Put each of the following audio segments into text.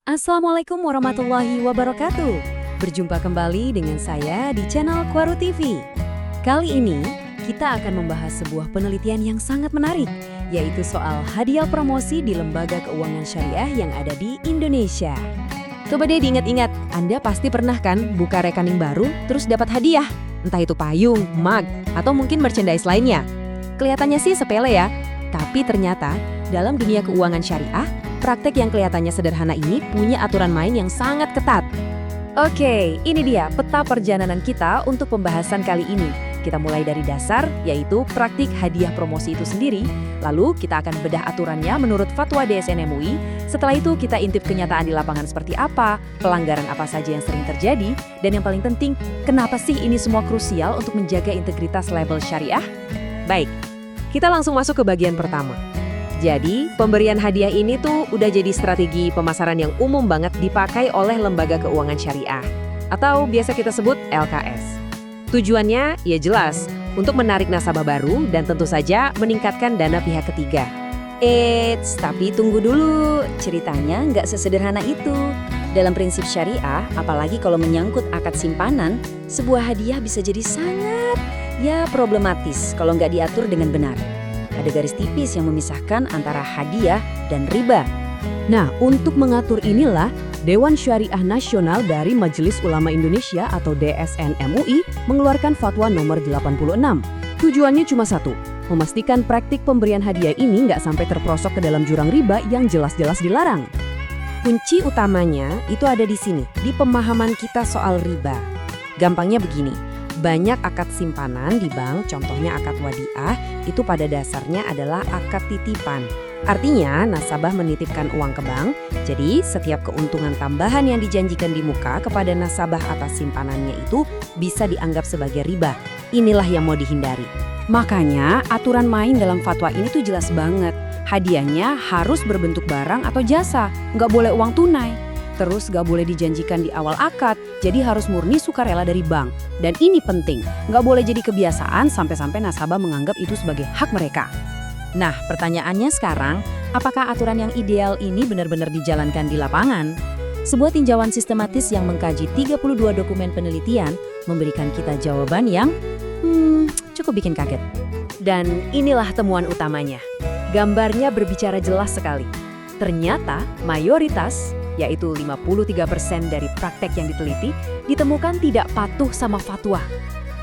Assalamualaikum warahmatullahi wabarakatuh. Berjumpa kembali dengan saya di channel Quaru TV. Kali ini kita akan membahas sebuah penelitian yang sangat menarik, yaitu soal hadiah promosi di lembaga keuangan syariah yang ada di Indonesia. Coba deh diingat-ingat, Anda pasti pernah kan buka rekening baru terus dapat hadiah, entah itu payung, mug, atau mungkin merchandise lainnya. Kelihatannya sih sepele ya, tapi ternyata dalam dunia keuangan syariah, praktek yang kelihatannya sederhana ini punya aturan main yang sangat ketat. Oke, ini dia peta perjalanan kita untuk pembahasan kali ini. Kita mulai dari dasar, yaitu praktik hadiah promosi itu sendiri. Lalu kita akan bedah aturannya menurut fatwa DSN MUI. Setelah itu kita intip kenyataan di lapangan seperti apa, pelanggaran apa saja yang sering terjadi, dan yang paling penting, kenapa sih ini semua krusial untuk menjaga integritas label syariah? Baik, kita langsung masuk ke bagian pertama. Jadi, pemberian hadiah ini tuh udah jadi strategi pemasaran yang umum banget dipakai oleh lembaga keuangan syariah, atau biasa kita sebut LKS. Tujuannya ya jelas, untuk menarik nasabah baru dan tentu saja meningkatkan dana pihak ketiga. Tapi tunggu dulu, ceritanya nggak sesederhana itu. Dalam prinsip syariah, apalagi kalau menyangkut akad simpanan, sebuah hadiah bisa jadi sangat, problematis kalau nggak diatur dengan benar. Ada garis tipis yang memisahkan antara hadiah dan riba. Nah, untuk mengatur inilah, Dewan Syariah Nasional dari Majelis Ulama Indonesia atau DSN MUI mengeluarkan fatwa nomor 86. Tujuannya cuma satu, memastikan praktik pemberian hadiah ini nggak sampai terperosok ke dalam jurang riba yang jelas-jelas dilarang. Kunci utamanya itu ada di sini, di pemahaman kita soal riba. Gampangnya begini, banyak akad simpanan di bank, contohnya akad wadiah, itu pada dasarnya adalah akad titipan. Artinya, nasabah menitipkan uang ke bank, jadi setiap keuntungan tambahan yang dijanjikan di muka kepada nasabah atas simpanannya itu bisa dianggap sebagai riba. Inilah yang mau dihindari. Makanya, aturan main dalam fatwa ini tuh jelas banget. Hadiahnya harus berbentuk barang atau jasa, nggak boleh uang tunai. Terus gak boleh dijanjikan di awal akad, jadi harus murni sukarela dari bank. Dan ini penting, gak boleh jadi kebiasaan sampai-sampai nasabah menganggap itu sebagai hak mereka. Nah, pertanyaannya sekarang, apakah aturan yang ideal ini benar-benar dijalankan di lapangan? Sebuah tinjauan sistematis yang mengkaji 32 dokumen penelitian memberikan kita jawaban yang cukup bikin kaget. Dan inilah temuan utamanya. Gambarnya berbicara jelas sekali. Ternyata mayoritas, yaitu 53% dari praktek yang diteliti, ditemukan tidak patuh sama fatwa.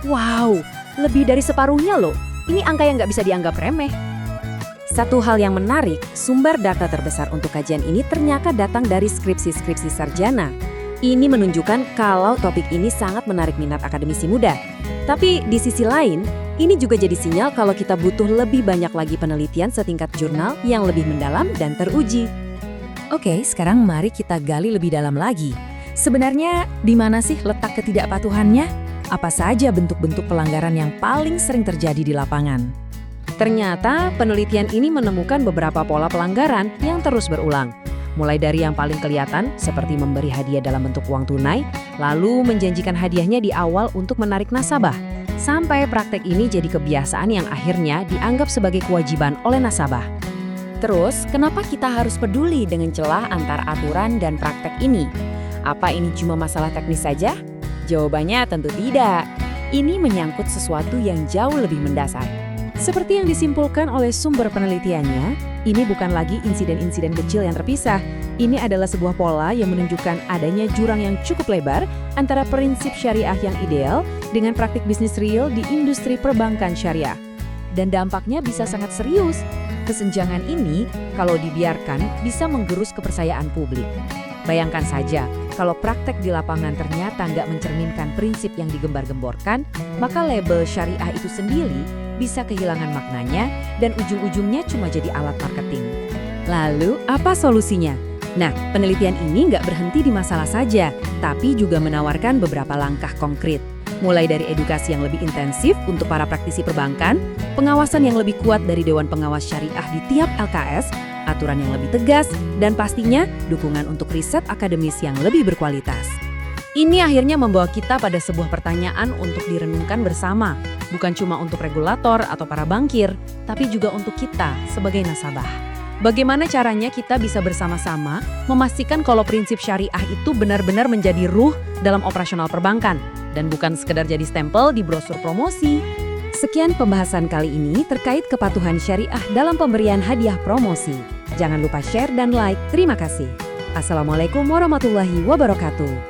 Wow, lebih dari separuhnya loh. Ini angka yang nggak bisa dianggap remeh. Satu hal yang menarik, sumber data terbesar untuk kajian ini ternyata datang dari skripsi-skripsi sarjana. Ini menunjukkan kalau topik ini sangat menarik minat akademisi muda. Tapi di sisi lain, ini juga jadi sinyal kalau kita butuh lebih banyak lagi penelitian setingkat jurnal yang lebih mendalam dan teruji. Oke, sekarang mari kita gali lebih dalam lagi. Sebenarnya, di mana sih letak ketidakpatuhannya? Apa saja bentuk-bentuk pelanggaran yang paling sering terjadi di lapangan? Ternyata, penelitian ini menemukan beberapa pola pelanggaran yang terus berulang. Mulai dari yang paling kelihatan, seperti memberi hadiah dalam bentuk uang tunai, lalu menjanjikan hadiahnya di awal untuk menarik nasabah. Sampai praktek ini jadi kebiasaan yang akhirnya dianggap sebagai kewajiban oleh nasabah. Terus, kenapa kita harus peduli dengan celah antara aturan dan praktek ini? Apa ini cuma masalah teknis saja? Jawabannya tentu tidak. Ini menyangkut sesuatu yang jauh lebih mendasar. Seperti yang disimpulkan oleh sumber penelitiannya, ini bukan lagi insiden-insiden kecil yang terpisah. Ini adalah sebuah pola yang menunjukkan adanya jurang yang cukup lebar antara prinsip syariah yang ideal dengan praktik bisnis real di industri perbankan syariah. Dan dampaknya bisa sangat serius. Kesenjangan ini, kalau dibiarkan, bisa menggerus kepercayaan publik. Bayangkan saja, kalau praktek di lapangan ternyata nggak mencerminkan prinsip yang digembar-gemborkan, maka label syariah itu sendiri bisa kehilangan maknanya dan ujung-ujungnya cuma jadi alat marketing. Lalu, apa solusinya? Nah, penelitian ini nggak berhenti di masalah saja, tapi juga menawarkan beberapa langkah konkret. Mulai dari edukasi yang lebih intensif untuk para praktisi perbankan, pengawasan yang lebih kuat dari Dewan Pengawas Syariah di tiap LKS, aturan yang lebih tegas, dan pastinya dukungan untuk riset akademis yang lebih berkualitas. Ini akhirnya membawa kita pada sebuah pertanyaan untuk direnungkan bersama, bukan cuma untuk regulator atau para bankir, tapi juga untuk kita sebagai nasabah. Bagaimana caranya kita bisa bersama-sama memastikan kalau prinsip syariah itu benar-benar menjadi ruh dalam operasional perbankan dan bukan sekedar jadi stempel di brosur promosi. Sekian pembahasan kali ini terkait kepatuhan syariah dalam pemberian hadiah promosi. Jangan lupa share dan like. Terima kasih. Assalamualaikum warahmatullahi wabarakatuh.